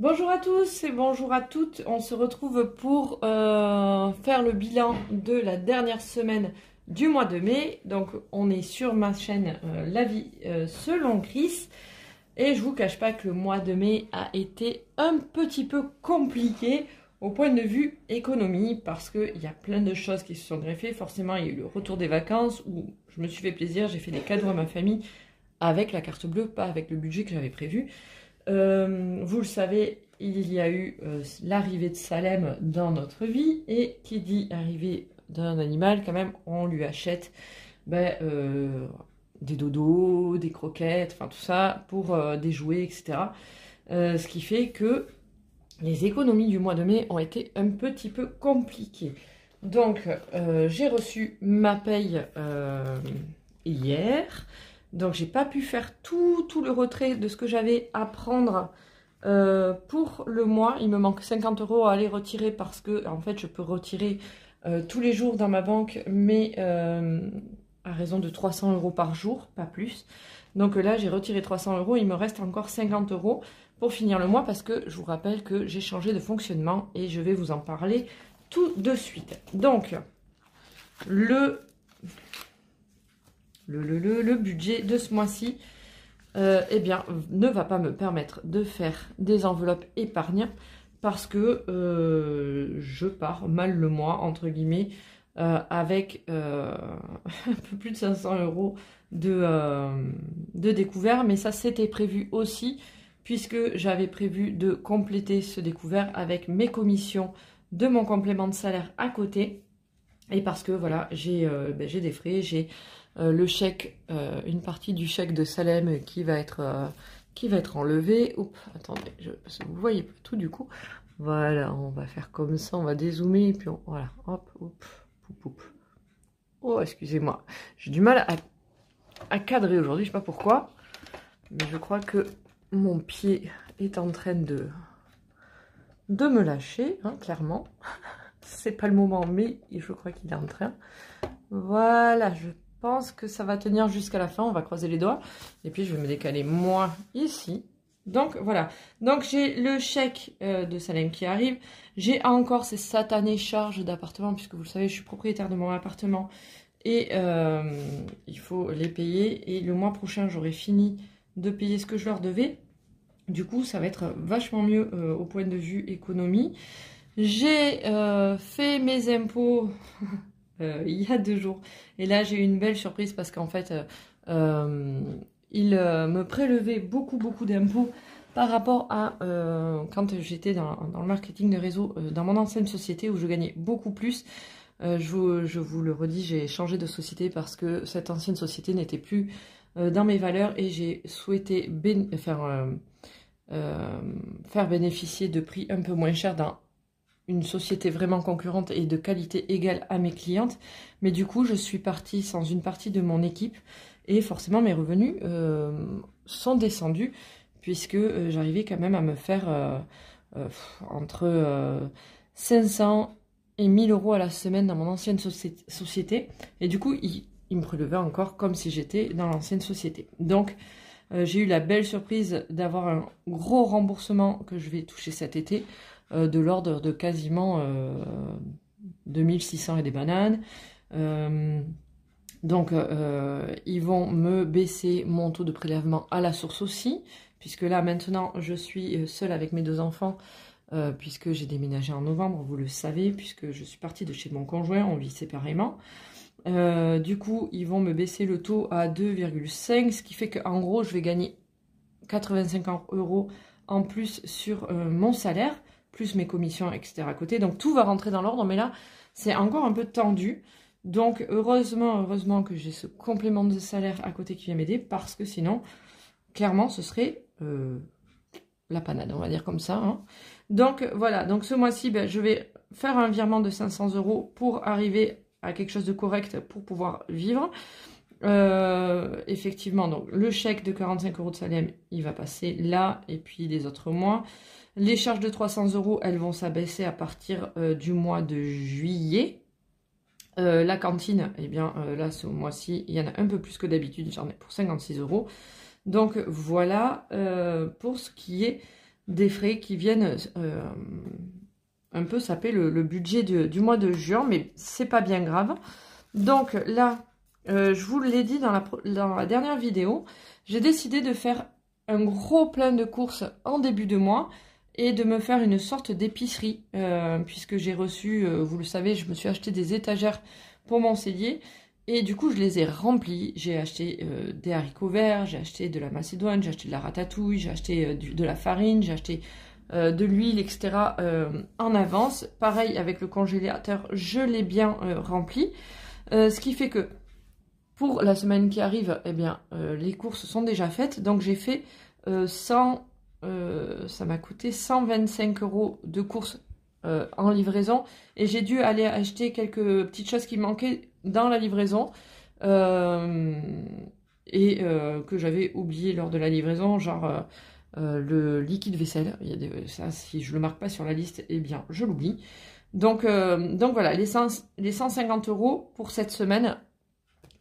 Bonjour à tous et bonjour à toutes. On se retrouve pour faire le bilan de la dernière semaine du mois de mai. Donc on est sur ma chaîne La vie selon Chris. Et je vous cache pas que le mois de mai a été un petit peu compliqué au point de vue économie parce qu'il y a plein de choses qui se sont greffées. Forcément, il y a eu le retour des vacances où je me suis fait plaisir, j'ai fait des cadeaux à ma famille avec la carte bleue, pas avec le budget que j'avais prévu. Vous le savez, il y a eu l'arrivée de Salem dans notre vie, et qui dit arrivée d'un animal, quand même, on lui achète des dodos, des croquettes, enfin tout ça, pour des jouets, etc. Ce qui fait que les économies du mois de mai ont été un petit peu compliquées. Donc, j'ai reçu ma paye hier. Donc, j'ai pas pu faire tout le retrait de ce que j'avais à prendre pour le mois. Il me manque 50 € à aller retirer parce que, en fait, je peux retirer tous les jours dans ma banque, mais à raison de 300 € par jour, pas plus. Donc là, j'ai retiré 300 €. Il me reste encore 50 € pour finir le mois parce que je vous rappelle que j'ai changé de fonctionnement et je vais vous en parler tout de suite. Donc, le budget de ce mois-ci eh bien, ne va pas me permettre de faire des enveloppes épargne parce que je pars mal le mois, entre guillemets, avec un peu plus de 500 € de découvert. Mais ça, c'était prévu aussi puisque j'avais prévu de compléter ce découvert avec mes commissions de mon complément de salaire à côté. Et parce que voilà, j'ai des frais, j'ai le chèque, une partie du chèque de Salem qui va être enlevé. Oups, attendez, parce que vous voyez pas tout du coup. Voilà, on va faire comme ça, on va dézoomer et puis voilà, hop, hop, poup, poup. Oh, excusez-moi, j'ai du mal à cadrer aujourd'hui, je sais pas pourquoi, mais je crois que mon pied est en train de me lâcher, hein, clairement. C'est pas le moment, mais je crois qu'il est en train. Voilà, je pense que ça va tenir jusqu'à la fin. On va croiser les doigts. Et puis, je vais me décaler moi ici. Donc, voilà. Donc, j'ai le chèque de Salem qui arrive. J'ai encore ces satanées charges d'appartement, puisque vous le savez, je suis propriétaire de mon appartement. Et il faut les payer. Et le mois prochain, j'aurai fini de payer ce que je leur devais. Du coup, ça va être vachement mieux au point de vue économie. J'ai fait mes impôts il y a 2 jours. Et là, j'ai eu une belle surprise parce qu'en fait, il me prélevait beaucoup d'impôts par rapport à quand j'étais dans le marketing de réseau dans mon ancienne société où je gagnais beaucoup plus. Je vous le redis, j'ai changé de société parce que cette ancienne société n'était plus dans mes valeurs et j'ai souhaité faire bénéficier de prix un peu moins chers dans une société vraiment concurrente et de qualité égale à mes clientes. Mais du coup, je suis partie sans une partie de mon équipe et forcément mes revenus sont descendus puisque j'arrivais quand même à me faire entre 500 et 1000 € à la semaine dans mon ancienne société. Et du coup, il me prélevait encore comme si j'étais dans l'ancienne société. Donc, j'ai eu la belle surprise d'avoir un gros remboursement que je vais toucher cet été, de l'ordre de quasiment 2600 et des bananes. Donc, ils vont me baisser mon taux de prélèvement à la source aussi, puisque là, maintenant, je suis seule avec mes 2 enfants, puisque j'ai déménagé en novembre, vous le savez, puisque je suis partie de chez mon conjoint, on vit séparément. Du coup, ils vont me baisser le taux à 2,5, ce qui fait qu'en gros, je vais gagner 85 € en plus sur mon salaire, plus mes commissions, etc. à côté. Donc, tout va rentrer dans l'ordre, mais là, c'est encore un peu tendu. Donc, heureusement que j'ai ce complément de salaire à côté qui vient m'aider, parce que sinon, clairement, ce serait la panade, on va dire comme ça. Hein. Donc, voilà. Donc, ce mois-ci, je vais faire un virement de 500 € pour arriver à quelque chose de correct pour pouvoir vivre. Effectivement, donc le chèque de 45 € de Salem, il va passer là, et puis les autres mois. Les charges de 300 €, elles vont s'abaisser à partir du mois de juillet. La cantine, eh bien là, ce mois-ci, il y en a un peu plus que d'habitude, j'en ai pour 56 €. Donc voilà pour ce qui est des frais qui viennent un peu saper le budget du mois de juin, mais c'est pas bien grave. Donc là, je vous l'ai dit dans la dernière vidéo, j'ai décidé de faire un gros plein de courses en début de mois et de me faire une sorte d'épicerie, puisque j'ai reçu, vous le savez, je me suis acheté des étagères pour mon cellier, et du coup je les ai remplies. J'ai acheté des haricots verts, j'ai acheté de la macédoine, j'ai acheté de la ratatouille, j'ai acheté de la farine, j'ai acheté de l'huile, etc. En avance. Pareil avec le congélateur, je l'ai bien rempli, ce qui fait que pour la semaine qui arrive, eh bien, les courses sont déjà faites. Donc j'ai fait ça m'a coûté 125 € de courses en livraison. Et j'ai dû aller acheter quelques petites choses qui manquaient dans la livraison. Que j'avais oublié lors de la livraison, genre le liquide vaisselle. Ça, si je le marque pas sur la liste, eh bien, je l'oublie. Donc voilà, les 150 € pour cette semaine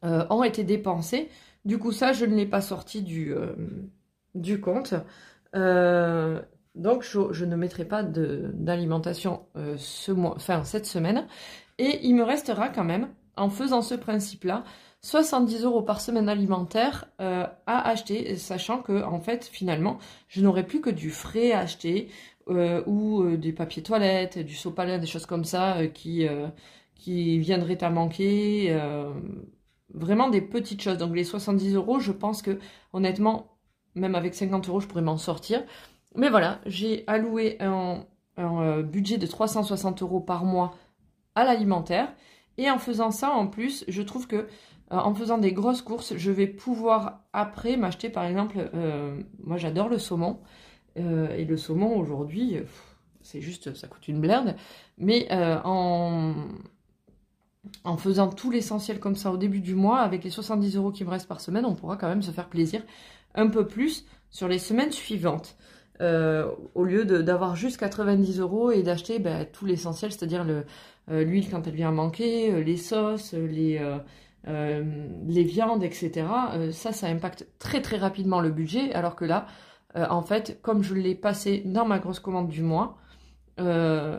ont été dépensés. Du coup, ça, je ne l'ai pas sorti du compte. Donc, je ne mettrai pas d'alimentation cette semaine. Et il me restera quand même, en faisant ce principe-là, 70 € par semaine alimentaire à acheter, sachant que, en fait, finalement, je n'aurai plus que du frais à acheter ou des papiers toilettes, du sopalin, des choses comme ça qui viendraient à manquer. Vraiment des petites choses. Donc les 70 €, je pense que honnêtement, même avec 50 €, je pourrais m'en sortir. Mais voilà, j'ai alloué un budget de 360 € par mois à l'alimentaire. Et en faisant ça, en plus, je trouve que en faisant des grosses courses, je vais pouvoir après m'acheter par exemple, moi j'adore le saumon. Et le saumon aujourd'hui, c'est juste, ça coûte une blinde. Mais en faisant tout l'essentiel comme ça au début du mois, avec les 70 € qui me restent par semaine, on pourra quand même se faire plaisir un peu plus sur les semaines suivantes. Au lieu d'avoir juste 90 € et d'acheter tout l'essentiel, c'est-à-dire l'huile quand elle vient à manquer, les sauces, les viandes, etc. Ça impacte très très rapidement le budget, alors que là, en fait, comme je l'ai passé dans ma grosse commande du mois, le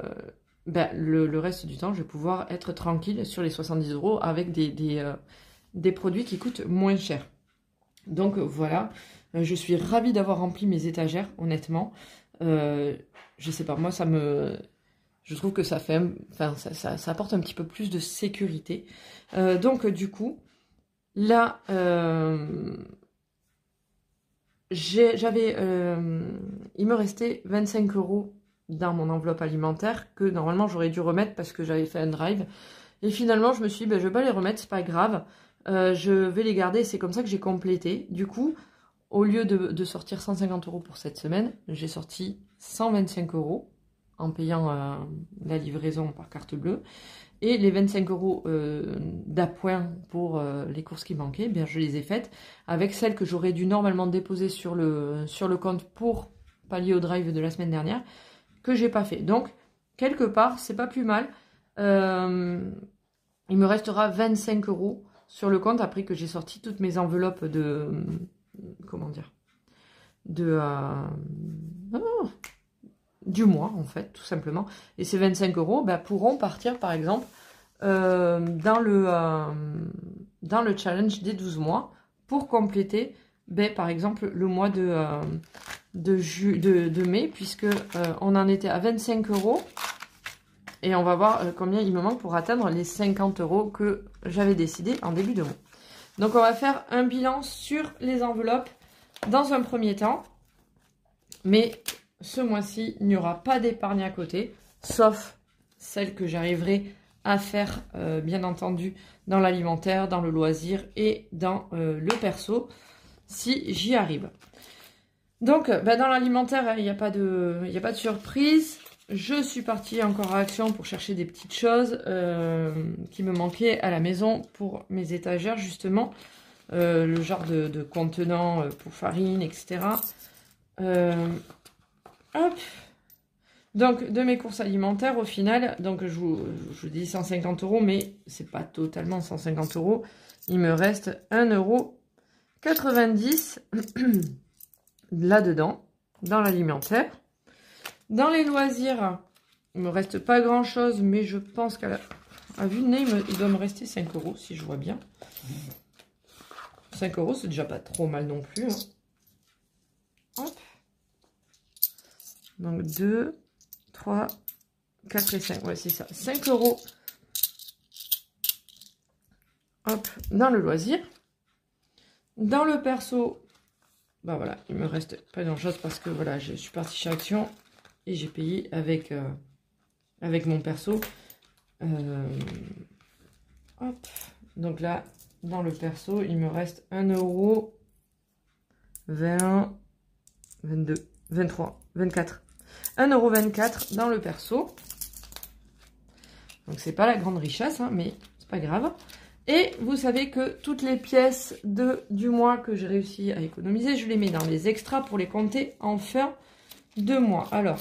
reste du temps, je vais pouvoir être tranquille sur les 70 € avec des produits qui coûtent moins cher. Donc voilà, je suis ravie d'avoir rempli mes étagères, honnêtement. Je sais pas, moi je trouve que ça fait, ça apporte un petit peu plus de sécurité. Donc du coup, là, il me restait 25 € dans mon enveloppe alimentaire que normalement j'aurais dû remettre parce que j'avais fait un drive. Et finalement, je me suis dit, je vais pas les remettre, c'est pas grave. Je vais les garder, c'est comme ça que j'ai complété. Du coup, au lieu de sortir 150 € pour cette semaine, j'ai sorti 125 € en payant la livraison par carte bleue. Et les 25 € d'appoint pour les courses qui manquaient, bien je les ai faites avec celles que j'aurais dû normalement déposer sur le compte pour pallier au drive de la semaine dernière, que j'ai pas fait. Donc, quelque part, c'est pas plus mal. Il me restera 25 € sur le compte après que j'ai sorti toutes mes enveloppes du mois, en fait, tout simplement. Et ces 25 € pourront partir, par exemple, dans le challenge des 12 mois pour compléter, par exemple, le mois de mai, puisque on en était à 25 € et on va voir combien il me manque pour atteindre les 50 € que j'avais décidé en début de mois. Donc on va faire un bilan sur les enveloppes dans un premier temps, mais ce mois-ci, il n'y aura pas d'épargne à côté, sauf celle que j'arriverai à faire, bien entendu, dans l'alimentaire, dans le loisir et dans le perso, si j'y arrive. Donc, dans l'alimentaire, il n'y a pas de surprise. Je suis partie encore à Action pour chercher des petites choses qui me manquaient à la maison pour mes étagères, justement. Le genre de contenant pour farine, etc. Hop. Donc, de mes courses alimentaires, au final, donc je vous dis 150 €, mais c'est pas totalement 150 €. Il me reste 1,90 € là-dedans, dans l'alimentaire. Dans les loisirs, il me reste pas grand chose, mais je pense qu'à vue de nez, il doit me rester 5 € si je vois bien. 5 €, c'est déjà pas trop mal non plus. Hein. Hop. Donc 2, 3, 4 et 5. Ouais, c'est ça. 5 €. Hop, dans le loisir. Dans le perso, bah voilà, il me reste pas grand chose parce que voilà, je suis partie chez Action et j'ai payé avec, avec mon perso. Hop, donc là, dans le perso, il me reste 1 €, 20, 22, 23, 24. 1 € 24 dans le perso. Donc c'est pas la grande richesse, hein, mais c'est pas grave. Et vous savez que toutes les pièces du mois que j'ai réussi à économiser, je les mets dans les extras pour les compter en fin de mois. Alors,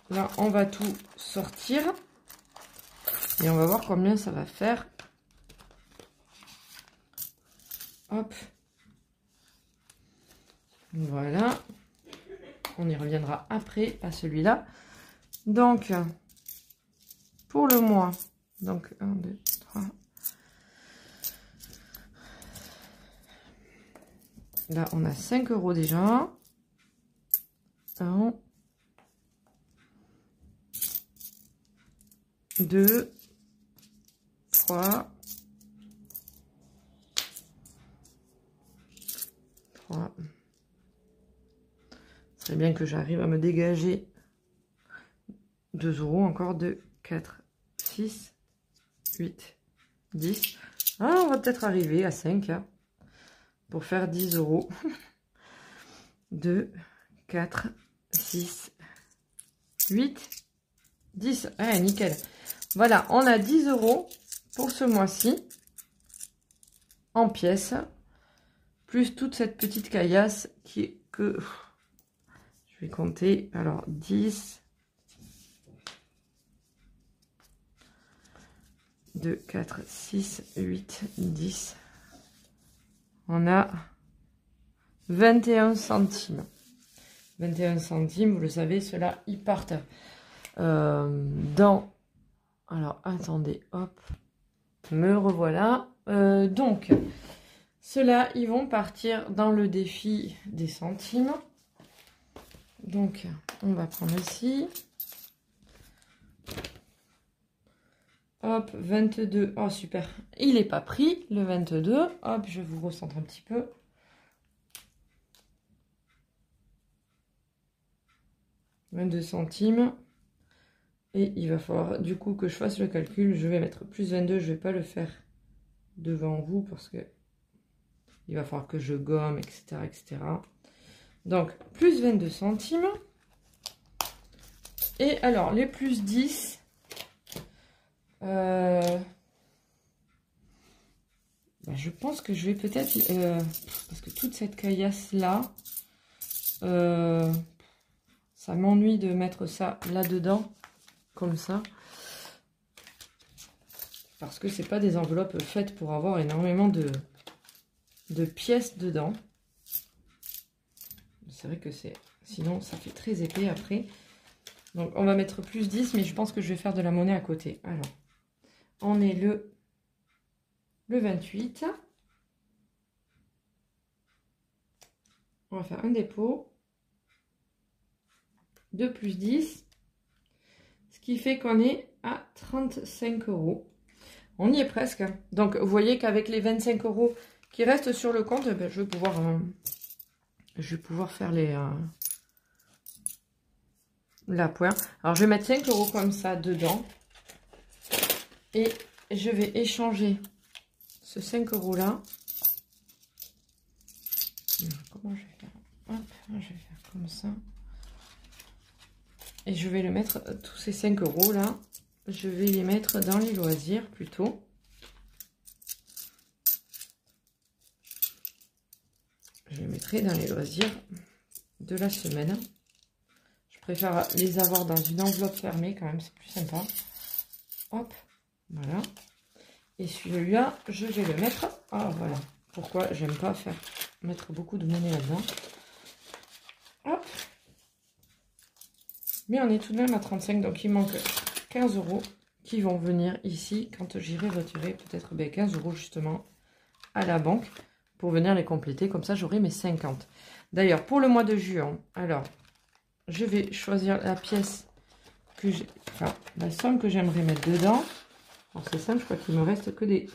là, on va tout sortir. Et on va voir combien ça va faire. Hop. Voilà. On y reviendra après, à celui-là. Donc, pour le mois, donc 1, 2, 3. Là, on a 5 € déjà. 1, 2, 3, 3. Ce serait bien que j'arrive à me dégager 2 € encore. 2, 4, 6, 8, 10. Ah, on va peut-être arriver à 5 hein, pour faire 10 €. 2, 4, 6, 8, 10. Ah, nickel. Voilà, on a 10 € pour ce mois-ci en pièces, plus toute cette petite caillasse qui est que... Je vais compter. Alors, 10, 2, 4, 6, 8, 10. On a 21 centimes. 21 centimes, vous le savez, ceux-là, ils partent dans... Alors, attendez, hop, me revoilà. Donc, ceux-là, ils vont partir dans le défi des centimes. Donc, on va prendre ici. Hop, 22. Oh, super. Il n'est pas pris, le 22. Hop, je vous recentre un petit peu. « 22 centimes. Et il va falloir du coup que je fasse le calcul. Je vais mettre plus 22. Je ne vais pas le faire devant vous parce que il va falloir que je gomme, etc. etc. Donc, plus 22 centimes. Et alors, les plus 10. Bah, je pense que je vais peut-être... parce que toute cette caillasse-là... ça m'ennuie de mettre ça là-dedans. Comme ça. Parce que c'est pas des enveloppes faites pour avoir énormément de pièces dedans. C'est vrai que c'est... Sinon, ça fait très épais après. Donc, on va mettre plus 10, mais je pense que je vais faire de la monnaie à côté. Alors, on est le 28. On va faire un dépôt. 2 plus 10. Ce qui fait qu'on est à 35 €. On y est presque. Donc, vous voyez qu'avec les 25 € qui restent sur le compte, ben, je vais pouvoir faire la poire. Alors, je vais mettre 5 € comme ça dedans. Et je vais échanger ce 5 € là. Comment je vais faire? Hop, je vais faire comme ça. Et je vais le mettre, tous ces 5 € là, je vais les mettre dans les loisirs plutôt. Je les mettrai dans les loisirs de la semaine. Je préfère les avoir dans une enveloppe fermée quand même, c'est plus sympa. Hop, voilà. Et celui-là, je vais le mettre. Ah voilà, pourquoi j'aime pas mettre beaucoup de monnaie là-dedans. Hop. Mais on est tout de même à 35, donc il manque 15 € qui vont venir ici quand j'irai retirer peut-être 15 € justement à la banque pour venir les compléter. Comme ça, j'aurai mes 50. D'ailleurs, pour le mois de juin, alors, je vais choisir la pièce que j'ai, enfin, la somme que j'aimerais mettre dedans. C'est simple, je crois qu'il me reste que des...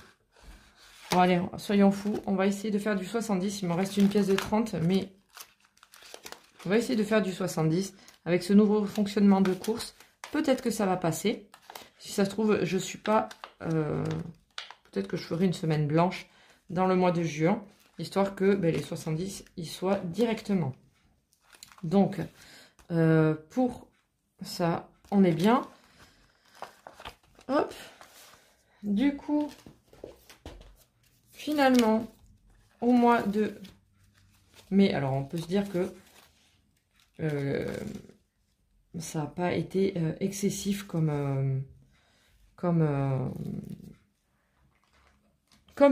Bon, allez, soyons fous, on va essayer de faire du 70. Il me reste une pièce de 30, mais on va essayer de faire du 70. Avec ce nouveau fonctionnement de course, peut-être que ça va passer. Si ça se trouve, je suis pas... peut-être que je ferai une semaine blanche dans le mois de juin, histoire que les 70 y soient directement. Donc, pour ça, on est bien. Hop. Du coup, finalement, au mois de mai, alors on peut se dire que ça n'a pas été excessif comme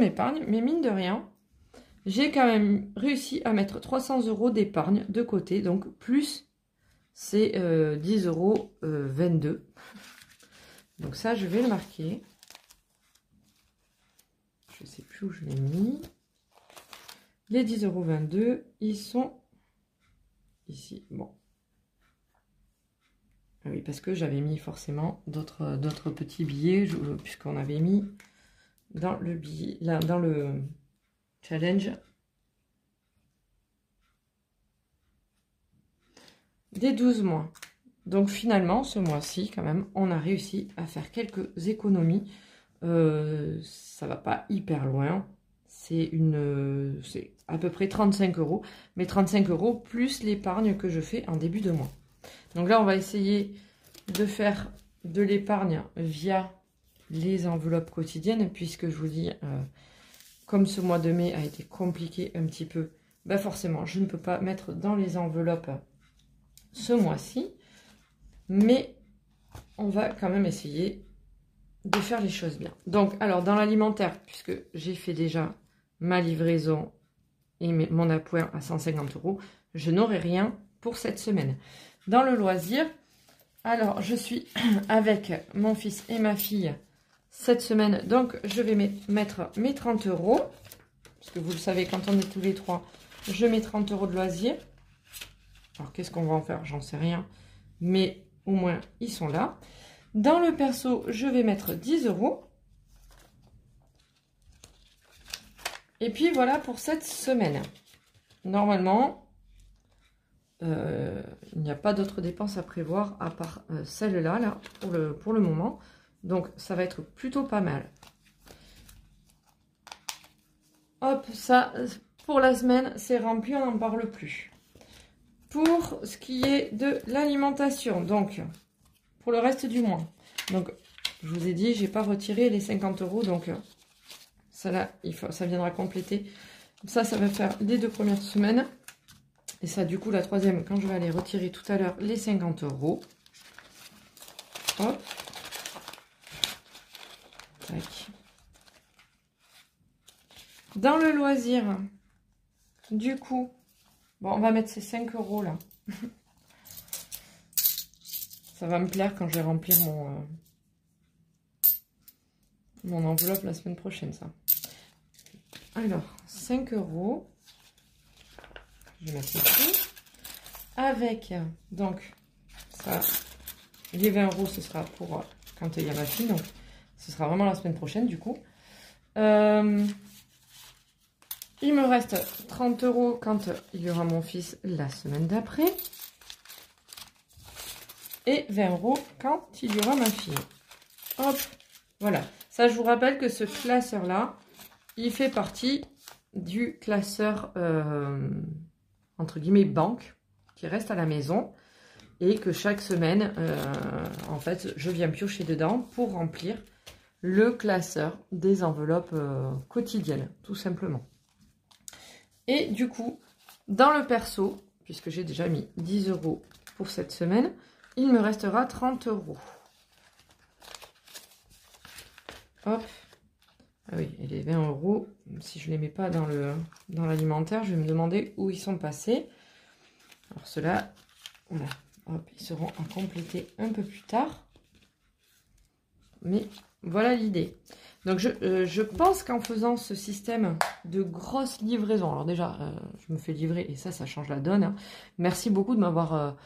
épargne, mais mine de rien, j'ai quand même réussi à mettre 300 € d'épargne de côté, donc plus c'est 10,22 €. Donc ça, je vais le marquer. Je ne sais plus où je l'ai mis. Les 10,22 €, ils sont ici. Bon. Ah oui, parce que j'avais mis forcément d'autres petits billets, puisqu'on avait mis dans le billet, là, dans le challenge des 12 mois. Donc finalement, ce mois-ci, quand même, on a réussi à faire quelques économies. Ça va pas hyper loin. C'est à peu près 35 €. Mais 35 € plus l'épargne que je fais en début de mois. Donc là, on va essayer de faire de l'épargne via les enveloppes quotidiennes, puisque je vous dis, comme ce mois de mai a été compliqué un petit peu, forcément, je ne peux pas mettre dans les enveloppes ce mois-ci. Mais on va quand même essayer de faire les choses bien. Donc, alors, dans l'alimentaire, puisque j'ai fait déjà ma livraison et mon appoint à 150 €, je n'aurai rien pour cette semaine. Dans le loisir, alors, je suis avec mon fils et ma fille cette semaine. Donc, je vais mettre mes 30 €. Parce que vous le savez, quand on est tous les trois, je mets 30 € de loisir. Alors, qu'est-ce qu'on va en faire? J'en sais rien. Mais au moins, ils sont là. Dans le perso, je vais mettre 10 €. Et puis, voilà pour cette semaine. Normalement, il n'y a pas d'autres dépenses à prévoir à part celle-là, là, pour le moment. Donc, ça va être plutôt pas mal. Hop, ça, pour la semaine, c'est rempli, on n'en parle plus. Pour ce qui est de l'alimentation, donc, pour le reste du mois. Donc, je vous ai dit, j'ai pas retiré les 50 €, donc, ça là, ça viendra compléter. Ça va faire les 2 premières semaines. Et ça, du coup, la troisième, quand je vais aller retirer tout à l'heure les 50 €. Hop. Tac. Dans le loisir, du coup, bon, on va mettre ces 5 € là. Ça va me plaire quand je vais remplir mon enveloppe la semaine prochaine, ça. Alors, 5 €. Je vais mettre ici. Avec, donc, ça, les 20 €, ce sera pour quand il y a ma fille. Donc, ce sera vraiment la semaine prochaine, du coup. Il me reste 30 € quand il y aura mon fils la semaine d'après. Et 20 € quand il y aura ma fille. Hop, voilà. Ça, je vous rappelle que ce classeur-là, il fait partie du classeur, entre guillemets, banque, qui reste à la maison. Et que chaque semaine, en fait, je viens piocher dedans pour remplir le classeur des enveloppes quotidiennes, tout simplement. Et du coup, dans le perso, puisque j'ai déjà mis 10 € pour cette semaine, il me restera 30 €. Hop. Ah oui, et les 20 €, si je ne les mets pas dans l'alimentaire, je vais me demander où ils sont passés. Alors ceux-là, voilà. Hop, ils seront à compléter un peu plus tard. Mais voilà l'idée. Donc je pense qu'en faisant ce système de grosses livraisons, alors déjà je me fais livrer et ça change la donne. Hein. Merci beaucoup de m'avoir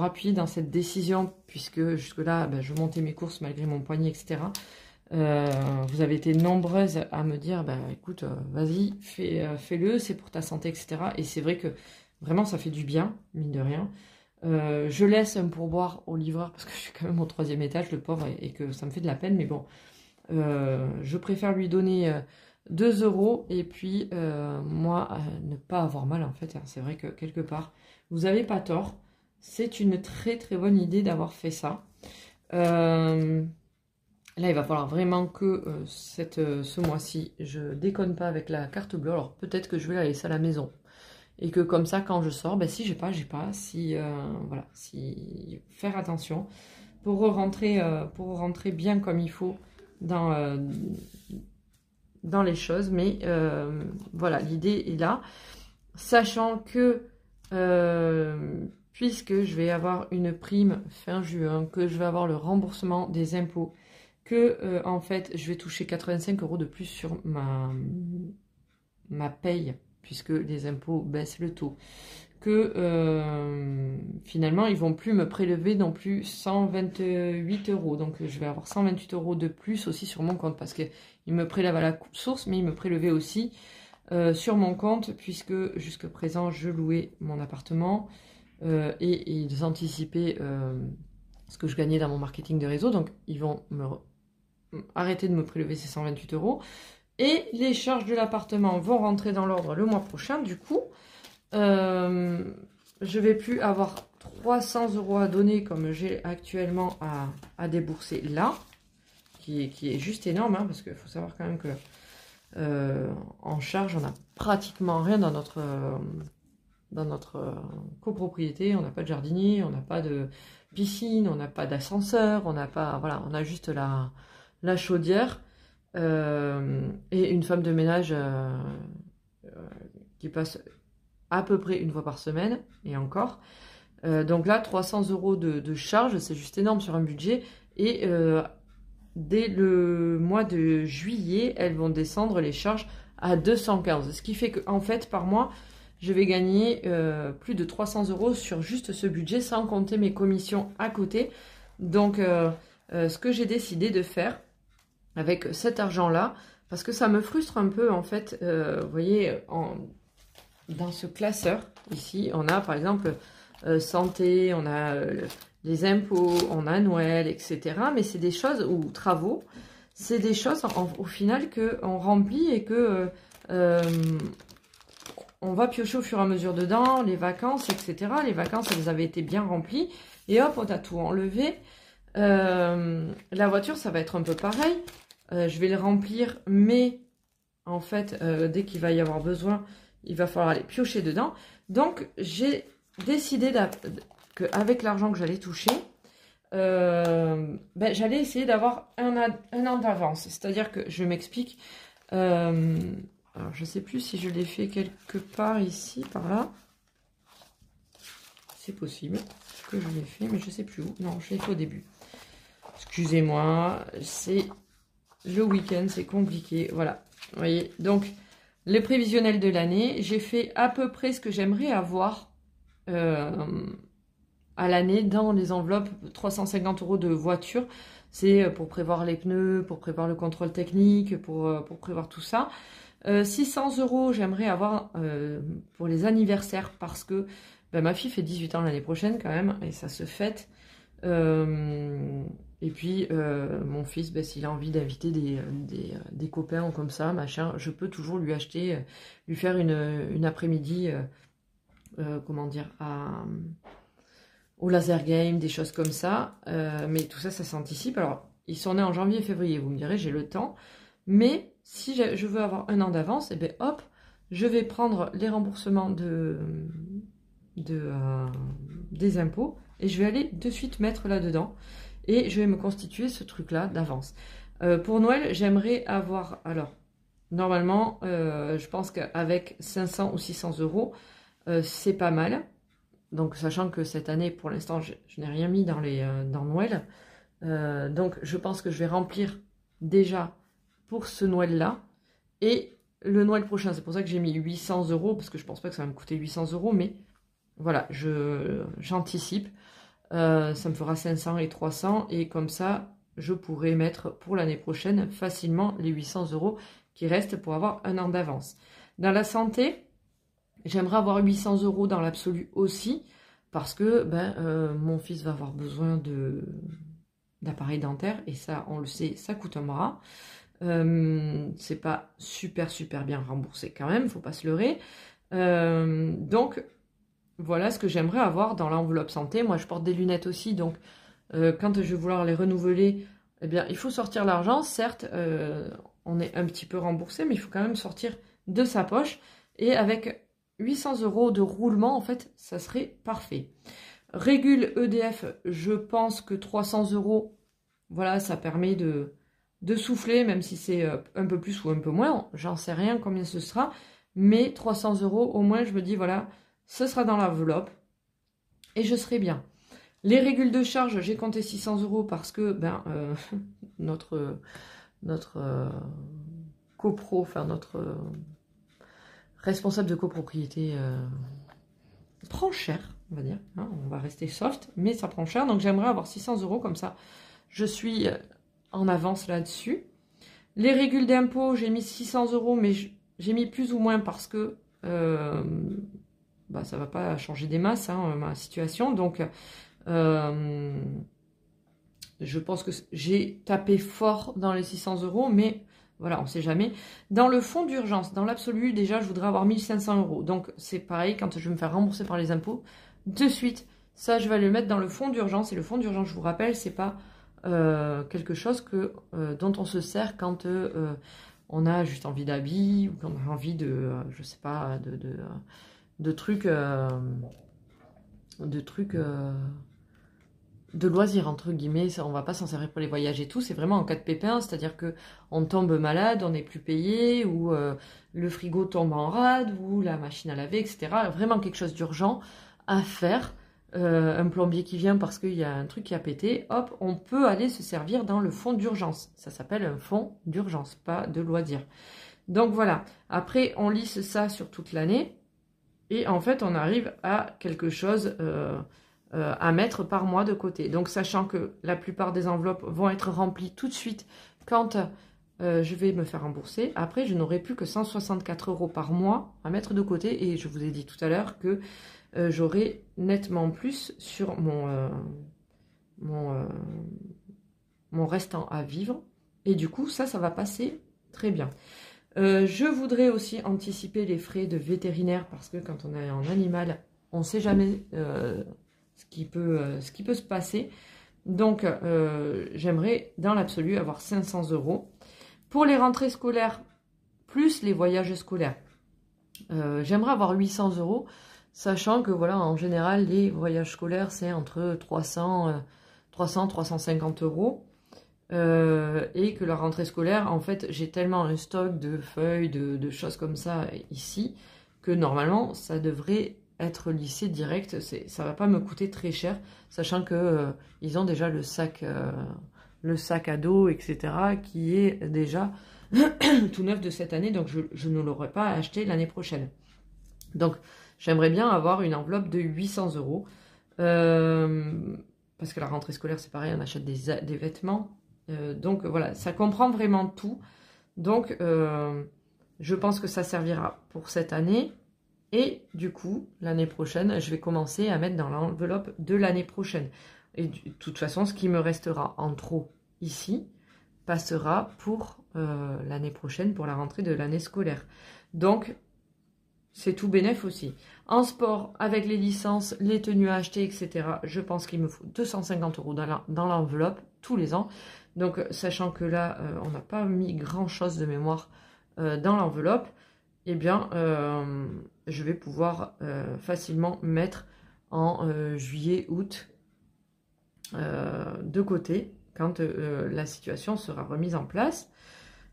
appuyé dans cette décision, puisque jusque-là ben, je montais mes courses malgré mon poignet, etc. Vous avez été nombreuses à me dire, bah, écoute, vas-y, fais-le, c'est pour ta santé, etc. Et c'est vrai que vraiment ça fait du bien, mine de rien. Je laisse un pourboire au livreur parce que je suis quand même au 3e étage, le pauvre, et que ça me fait de la peine, mais bon. Je préfère lui donner 2 € et puis moi ne pas avoir mal en fait. Hein. C'est vrai que quelque part vous n'avez pas tort, c'est une très très bonne idée d'avoir fait ça. Là il va falloir vraiment que ce mois-ci je déconne pas avec la carte bleue. Alors peut-être que je vais la laisser à la maison et que comme ça quand je sors, ben, si j'ai pas, si voilà, si faire attention pour rentrer bien comme il faut dans les choses, mais voilà, l'idée est là, sachant que puisque je vais avoir une prime fin juin, que je vais avoir le remboursement des impôts, que en fait je vais toucher 85 € de plus sur ma paye, puisque les impôts baissent le taux, que finalement ils vont plus me prélever non plus 128 €. Donc je vais avoir 128 € de plus aussi sur mon compte, parce qu'ils me prélèvent à la source, mais ils me prélevaient aussi sur mon compte, puisque jusqu'à présent je louais mon appartement et ils anticipaient ce que je gagnais dans mon marketing de réseau. Donc ils vont arrêter de me prélever ces 128 €. Et les charges de l'appartement vont rentrer dans l'ordre le mois prochain, du coup. Je vais plus avoir 300 € à donner comme j'ai actuellement à débourser là, qui est juste énorme, hein, parce qu'il faut savoir quand même que en charge, on n'a pratiquement rien dans notre copropriété. On n'a pas de jardinier, on n'a pas de piscine, on n'a pas d'ascenseur, on n'a pas, voilà, on a juste la chaudière et une femme de ménage qui passe à peu près une fois par semaine, et encore. Donc là, 300 € de charge, c'est juste énorme sur un budget. Et dès le mois de juillet, elles vont descendre les charges à 215. Ce qui fait qu'en fait, par mois, je vais gagner plus de 300 € sur juste ce budget, sans compter mes commissions à côté. Donc, ce que j'ai décidé de faire avec cet argent-là, parce que ça me frustre un peu, en fait, vous voyez, dans ce classeur, ici, on a par exemple santé, on a les impôts, on a Noël, etc. Mais c'est des choses, ou travaux, c'est des choses au final qu'on remplit et que on va piocher au fur et à mesure dedans, les vacances, etc. Les vacances, elles avaient été bien remplies. Et hop, on a tout enlevé. La voiture, ça va être un peu pareil. Je vais le remplir, mais en fait, dès qu'il va y avoir besoin, il va falloir aller piocher dedans. Donc, j'ai décidé qu'avec l'argent que j'allais toucher, j'allais essayer d'avoir un an d'avance. C'est-à-dire que, je m'explique, alors je ne sais plus si je l'ai fait quelque part ici, par là. C'est possible que je l'ai fait, mais je ne sais plus où. Non, je l'ai fait au début. Excusez-moi, c'est le week-end, c'est compliqué. Voilà, vous voyez. Donc, les prévisionnels de l'année, j'ai fait à peu près ce que j'aimerais avoir à l'année dans les enveloppes. 350 € de voiture, c'est pour prévoir les pneus, pour prévoir le contrôle technique, pour prévoir tout ça. 600 €, j'aimerais avoir pour les anniversaires, parce que ma fille fait 18 ans l'année prochaine quand même, et ça se fête. Et puis, mon fils, s'il a envie d'inviter des copains ou comme ça, machin, je peux toujours lui acheter, lui faire une après-midi, comment dire, au laser game, des choses comme ça. Mais tout ça, ça s'anticipe. Alors, ils sont nés en janvier et février, vous me direz, j'ai le temps. Mais si je veux avoir un an d'avance, et bien hop, je vais prendre les remboursements des impôts et je vais aller de suite mettre là-dedans. Et je vais me constituer ce truc-là d'avance. Pour Noël, j'aimerais avoir... Alors, normalement, je pense qu'avec 500 ou 600 €, c'est pas mal. Donc, sachant que cette année, pour l'instant, je n'ai rien mis dans Noël. Donc, je pense que je vais remplir déjà pour ce Noël-là. Et le Noël prochain, c'est pour ça que j'ai mis 800 €, parce que je pense pas que ça va me coûter 800 €, mais voilà, j'anticipe. Ça me fera 500 et 300, et comme ça, je pourrai mettre pour l'année prochaine facilement les 800 € qui restent pour avoir un an d'avance. Dans la santé, j'aimerais avoir 800 € dans l'absolu aussi, parce que mon fils va avoir besoin d'appareils dentaires, et ça, on le sait, ça coûte un bras. C'est pas super bien remboursé quand même, faut pas se leurrer. Donc, voilà ce que j'aimerais avoir dans l'enveloppe santé. Moi, je porte des lunettes aussi, donc quand je vais vouloir les renouveler, eh bien, il faut sortir l'argent. Certes, on est un petit peu remboursé, mais il faut quand même sortir de sa poche. Et avec 800 € de roulement, en fait, ça serait parfait. Régule EDF, je pense que 300 €, voilà, ça permet de souffler, même si c'est un peu plus ou un peu moins. J'en sais rien combien ce sera. Mais 300 €, au moins, je me dis, voilà, ce sera dans l'enveloppe et je serai bien. Les régules de charge, j'ai compté 600 € parce que notre copro, enfin notre responsable de copropriété prend cher, on va dire. Hein, on va rester soft, mais ça prend cher. Donc j'aimerais avoir 600 € comme ça. Je suis en avance là-dessus. Les régules d'impôt, j'ai mis 600 €, mais j'ai mis plus ou moins parce que ça va pas changer des masses, hein, ma situation. Donc, je pense que j'ai tapé fort dans les 600 €, mais voilà, on ne sait jamais. Dans le fonds d'urgence, dans l'absolu, déjà, je voudrais avoir 1500 €. Donc, c'est pareil, quand je vais me faire rembourser par les impôts, de suite, ça, je vais le mettre dans le fonds d'urgence. Et le fonds d'urgence, je vous rappelle, c'est pas quelque chose dont on se sert quand on a juste envie d'habits ou qu'on a envie de, je sais pas, de trucs de loisirs, entre guillemets. On va pas s'en servir pour les voyages et tout, c'est vraiment en cas de pépin, c'est-à-dire que on tombe malade, on n'est plus payé, ou le frigo tombe en rade, ou la machine à laver, etc. Vraiment quelque chose d'urgent à faire. Un plombier qui vient parce qu'il y a un truc qui a pété, hop, on peut aller se servir dans le fonds d'urgence. Ça s'appelle un fonds d'urgence, pas de loisirs. Donc voilà, après on lisse ça sur toute l'année, et en fait on arrive à quelque chose à mettre par mois de côté. Donc sachant que la plupart des enveloppes vont être remplies tout de suite quand je vais me faire rembourser, après je n'aurai plus que 164 € par mois à mettre de côté, et je vous ai dit tout à l'heure que j'aurai nettement plus sur mon restant à vivre, et du coup ça va passer très bien. Je voudrais aussi anticiper les frais de vétérinaire, parce que quand on a un animal, on ne sait jamais ce qui peut se passer. Donc j'aimerais dans l'absolu avoir 500 €. Pour les rentrées scolaires, plus les voyages scolaires, j'aimerais avoir 800 €, sachant que voilà, en général, les voyages scolaires, c'est entre 350 €. Et que la rentrée scolaire, en fait, j'ai tellement un stock de feuilles, de choses comme ça ici, que normalement, ça devrait être lissé direct. Ça va pas me coûter très cher, sachant que ils ont déjà le sac à dos, etc., qui est déjà tout neuf de cette année, donc je ne l'aurai pas acheté l'année prochaine. Donc, j'aimerais bien avoir une enveloppe de 800 €, parce que la rentrée scolaire, c'est pareil, on achète des vêtements. Donc voilà, ça comprend vraiment tout. Donc je pense que ça servira pour cette année. Et du coup, l'année prochaine, je vais commencer à mettre dans l'enveloppe de l'année prochaine. Et de toute façon, ce qui me restera en trop ici passera pour l'année prochaine, pour la rentrée de l'année scolaire. Donc, c'est tout bénef aussi. En sport, avec les licences, les tenues à acheter, etc., je pense qu'il me faut 250 € dans l'enveloppe tous les ans. Donc, sachant que là, on n'a pas mis grand-chose de mémoire dans l'enveloppe, eh bien, je vais pouvoir facilement mettre en juillet, août de côté, quand la situation sera remise en place.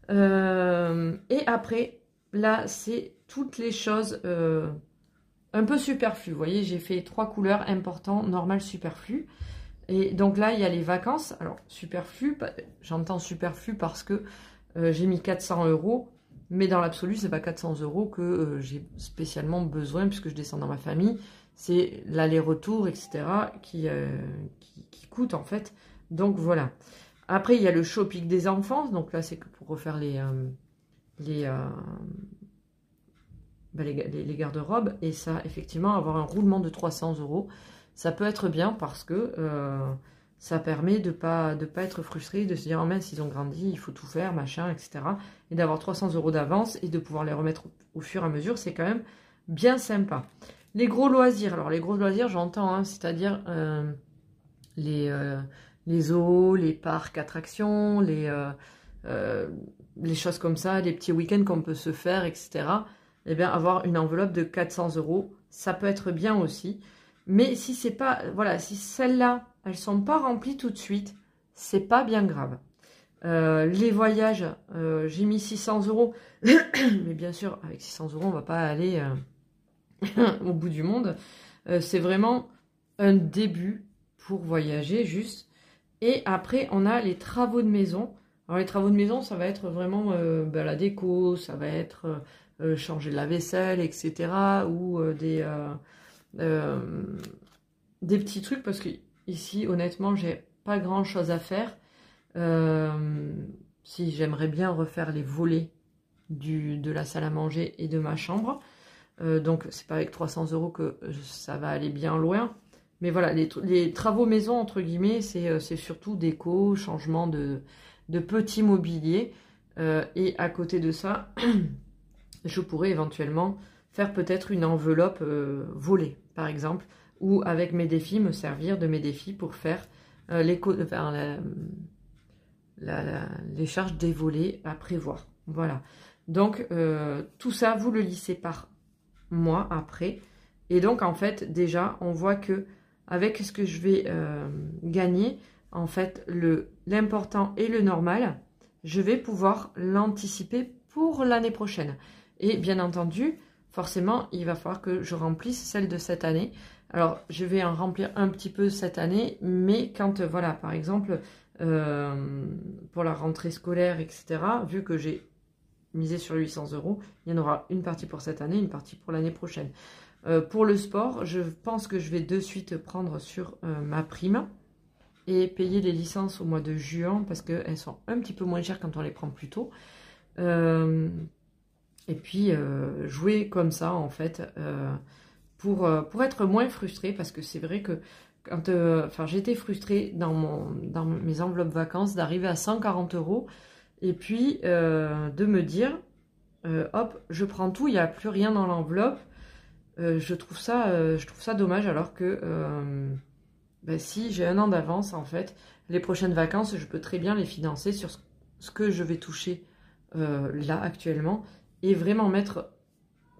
Et après, là, c'est toutes les choses un peu superflu. Vous voyez, j'ai fait 3 couleurs, important, normal, superflu. Et donc là, il y a les vacances. Alors, superflu, j'entends superflu parce que j'ai mis 400 €. Mais dans l'absolu, c'est pas 400 € que j'ai spécialement besoin puisque je descends dans ma famille. C'est l'aller-retour, etc. qui coûte en fait. Donc voilà. Après, il y a le shopping des enfants. Donc là, c'est que pour refaire les garde-robes. Et ça, effectivement, avoir un roulement de 300 €, ça peut être bien parce que ça permet de pas être frustré, de se dire, oh mince, ils ont grandi, il faut tout faire, machin, etc. Et d'avoir 300 € d'avance et de pouvoir les remettre au fur et à mesure, c'est quand même bien sympa. Les gros loisirs, alors les gros loisirs, j'entends, hein, c'est-à-dire les zoos, les parcs attractions, les choses comme ça, les petits week-ends qu'on peut se faire, etc. Eh bien, avoir une enveloppe de 400 €, ça peut être bien aussi. Mais si c'est pas, voilà, si celles-là, elles sont pas remplies tout de suite, c'est pas bien grave. Les voyages, j'ai mis 600 €. Mais bien sûr, avec 600 €, on va pas aller au bout du monde. C'est vraiment un début pour voyager, juste. Et après, on a les travaux de maison. Alors, les travaux de maison, ça va être vraiment la déco, ça va être changer la vaisselle, etc. Ou des petits trucs, parce que ici, honnêtement, j'ai pas grand chose à faire. Si j'aimerais bien refaire les volets de la salle à manger et de ma chambre. Donc, c'est pas avec 300 € que ça va aller bien loin. Mais voilà, les travaux maison, entre guillemets, c'est surtout déco, changement de petits mobiliers. Et à côté de ça, je pourrais éventuellement faire peut-être une enveloppe volée, par exemple, ou avec mes défis, me servir de mes défis pour faire les charges des volets à prévoir. Voilà. Donc, tout ça, vous le lissez par mois après. Et donc, en fait, déjà, on voit que avec ce que je vais gagner, en fait, l'important et le normal, je vais pouvoir l'anticiper pour l'année prochaine. Et bien entendu, forcément, il va falloir que je remplisse celle de cette année. Alors, je vais en remplir un petit peu cette année, mais quand, voilà, par exemple, pour la rentrée scolaire, etc., vu que j'ai misé sur 800 €, il y en aura une partie pour cette année, une partie pour l'année prochaine. Pour le sport, je pense que je vais de suite prendre sur ma prime et payer les licences au mois de juin parce qu'elles sont un petit peu moins chères quand on les prend plus tôt. Et puis jouer comme ça en fait pour être moins frustrée, parce que c'est vrai que quand j'étais frustrée dans mes enveloppes vacances d'arriver à 140 € et puis de me dire hop, je prends tout, il n'y a plus rien dans l'enveloppe. Je trouve ça dommage, alors que si j'ai un an d'avance, en fait, les prochaines vacances, je peux très bien les financer sur ce que je vais toucher là actuellement et vraiment mettre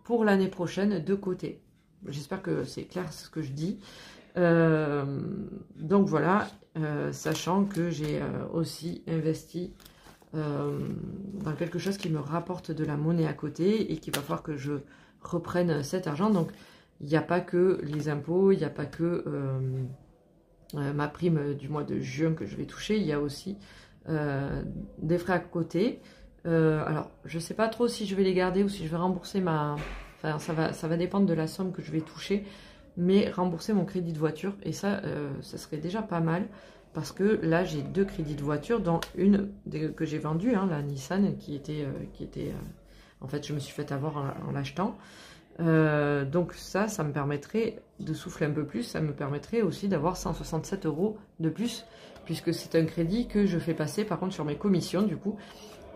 pour l'année prochaine de côté. J'espère que c'est clair ce que je dis. Donc voilà, sachant que j'ai aussi investi dans quelque chose qui me rapporte de la monnaie à côté et qu'il va falloir que je reprenne cet argent. Donc il n'y a pas que les impôts, il n'y a pas que ma prime du mois de juin que je vais toucher, il y a aussi des frais à côté. Alors je sais pas trop si je vais les garder ou si je vais rembourser ça va dépendre de la somme que je vais toucher, mais rembourser mon crédit de voiture, et ça serait déjà pas mal, parce que là j'ai 2 crédits de voiture, dont une que j'ai vendue, hein, la Nissan, qui était en fait je me suis fait avoir en l'achetant. Donc ça me permettrait de souffler un peu plus, ça me permettrait aussi d'avoir 167 € de plus, puisque c'est un crédit que je fais passer par contre sur mes commissions du coup.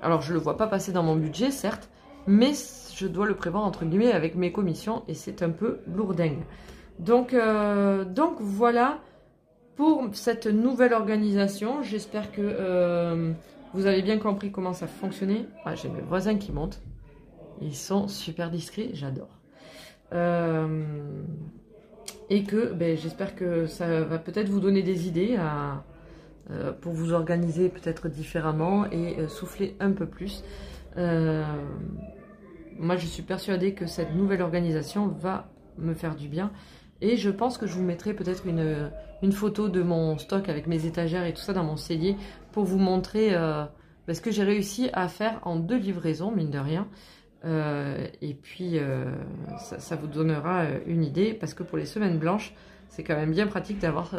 Alors je ne le vois pas passer dans mon budget certes, mais je dois le prévoir entre guillemets avec mes commissions, et c'est un peu lourdingue. Donc voilà pour cette nouvelle organisation. J'espère que vous avez bien compris comment ça fonctionnait. Ah, j'ai mes voisins qui montent, ils sont super discrets, j'adore. Et que j'espère que ça va peut-être vous donner des idées pour vous organiser peut-être différemment et souffler un peu plus. Moi je suis persuadée que cette nouvelle organisation va me faire du bien. Et je pense que je vous mettrai peut-être une photo de mon stock avec mes étagères et tout ça dans mon cellier pour vous montrer ce que j'ai réussi à faire en 2 livraisons, mine de rien. Et puis, ça vous donnera une idée parce que pour les semaines blanches, c'est quand même bien pratique d'avoir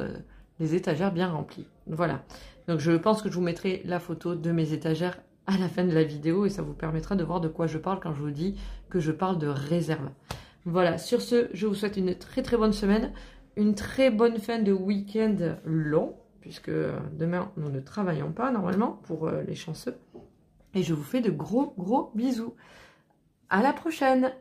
les étagères bien remplies. Voilà. Donc, je pense que je vous mettrai la photo de mes étagères à la fin de la vidéo et ça vous permettra de voir de quoi je parle quand je vous dis que je parle de réserve. Voilà, sur ce, je vous souhaite une très très bonne semaine, une très bonne fin de week-end long, puisque demain nous ne travaillons pas normalement pour les chanceux. Et je vous fais de gros bisous. À la prochaine!